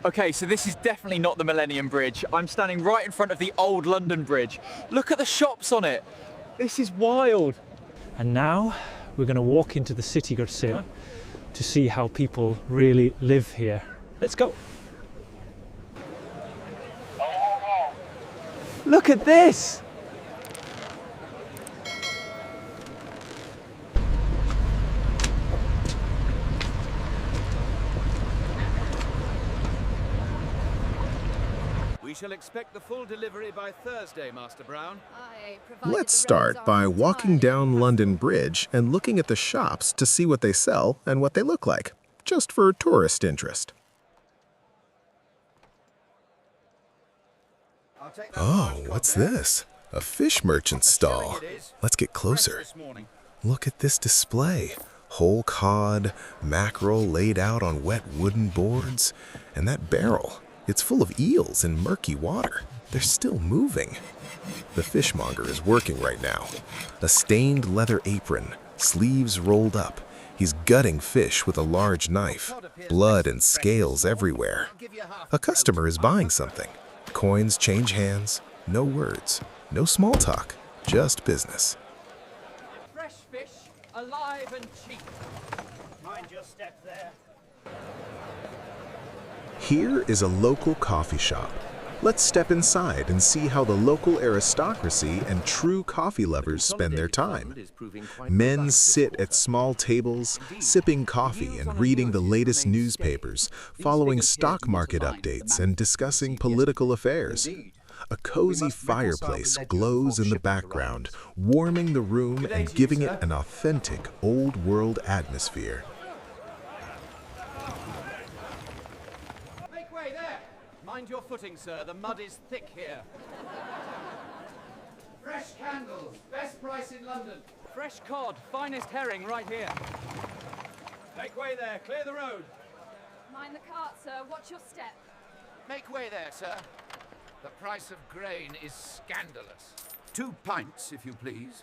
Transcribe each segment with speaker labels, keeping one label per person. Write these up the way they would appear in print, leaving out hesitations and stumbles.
Speaker 1: Okay, so this is definitely not the Millennium Bridge. I'm standing right in front of the old London Bridge. Look at the shops on it. This is wild.
Speaker 2: And now we're going to walk into the city garcia to see how people really live here. Let's go.
Speaker 1: Look at this.
Speaker 3: We shall expect the full delivery by Thursday, Master Brown.
Speaker 4: Let's start by walking down London Bridge and looking at the shops to see what they sell and what they look like, just for tourist interest. Oh, what's this? A fish merchant stall. Let's get closer. Look at this display. Whole cod, mackerel laid out on wet wooden boards, and that barrel. It's full of eels in murky water. They're still moving. The fishmonger is working right now. A stained leather apron, sleeves rolled up. He's gutting fish with a large knife, blood and scales everywhere. A customer is buying something. Coins change hands, no words, no small talk, just business.
Speaker 5: Fresh fish, alive and cheap. Mind your step there.
Speaker 4: Here is a local coffee shop. Let's step inside and see how the local aristocracy and true coffee lovers spend their time. Men sit at small tables, sipping coffee and reading the latest newspapers, following stock market updates and discussing political affairs. A cozy fireplace glows in the background, warming the room and giving it an authentic old-world atmosphere.
Speaker 3: Mind your footing, sir. The mud is thick here.
Speaker 5: Fresh candles, best price in London. Fresh cod, finest herring right here.
Speaker 3: Make way there. Clear the road.
Speaker 6: Mind the cart, sir. Watch your step.
Speaker 3: Make way there, sir. The price of grain is scandalous. 2 pints, if you please.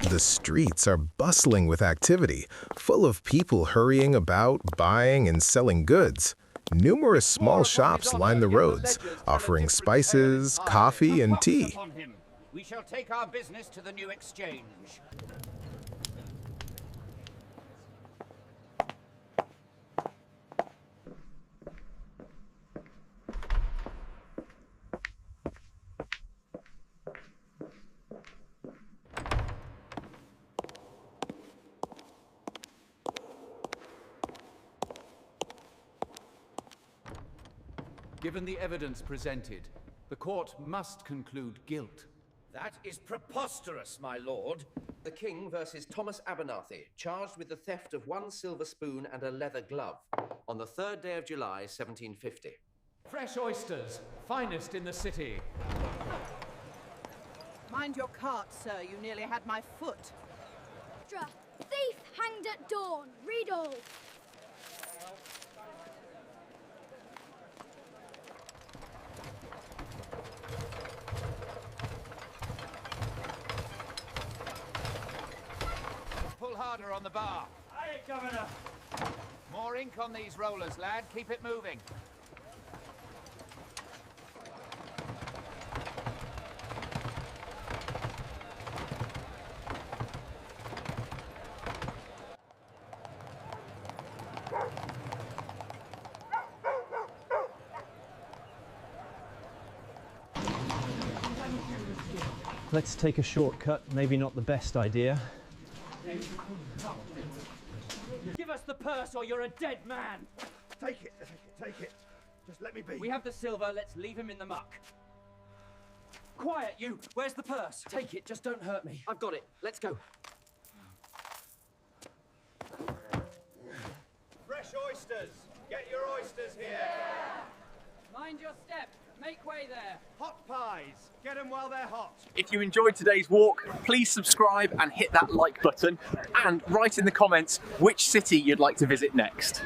Speaker 4: The streets are bustling with activity, full of people hurrying about, buying and selling goods. Numerous small shops line the roads, offering spices, coffee, and tea.
Speaker 5: We shall take our business to the new exchange.
Speaker 3: Given the evidence presented, the court must conclude guilt.
Speaker 7: That is preposterous, my lord. The King versus Thomas Abernathy, charged with the theft of 1 silver spoon and a leather glove, on the 3rd day of July, 1750.
Speaker 5: Fresh oysters, finest in the city.
Speaker 8: Mind your cart, sir. You nearly had my foot.
Speaker 6: Thief hanged at dawn. Read all.
Speaker 3: Pull harder on the bar.
Speaker 5: Aye, Governor.
Speaker 3: More ink on these rollers, lad. Keep it moving.
Speaker 2: Let's take a shortcut, maybe not the best idea.
Speaker 5: Give us the purse or you're a dead man.
Speaker 9: Take it. Just let me be.
Speaker 5: We have the silver, let's leave him in the muck. Quiet, you! Where's the purse? Take it, just don't hurt me.
Speaker 7: I've got it. Let's go.
Speaker 3: Fresh oysters. Get your oysters here.
Speaker 5: Mind your step. Make way there.
Speaker 3: Hot pies. Get them while they're hot.
Speaker 1: If you enjoyed today's walk, please subscribe and hit that like button, and write in the comments which city you'd like to visit next.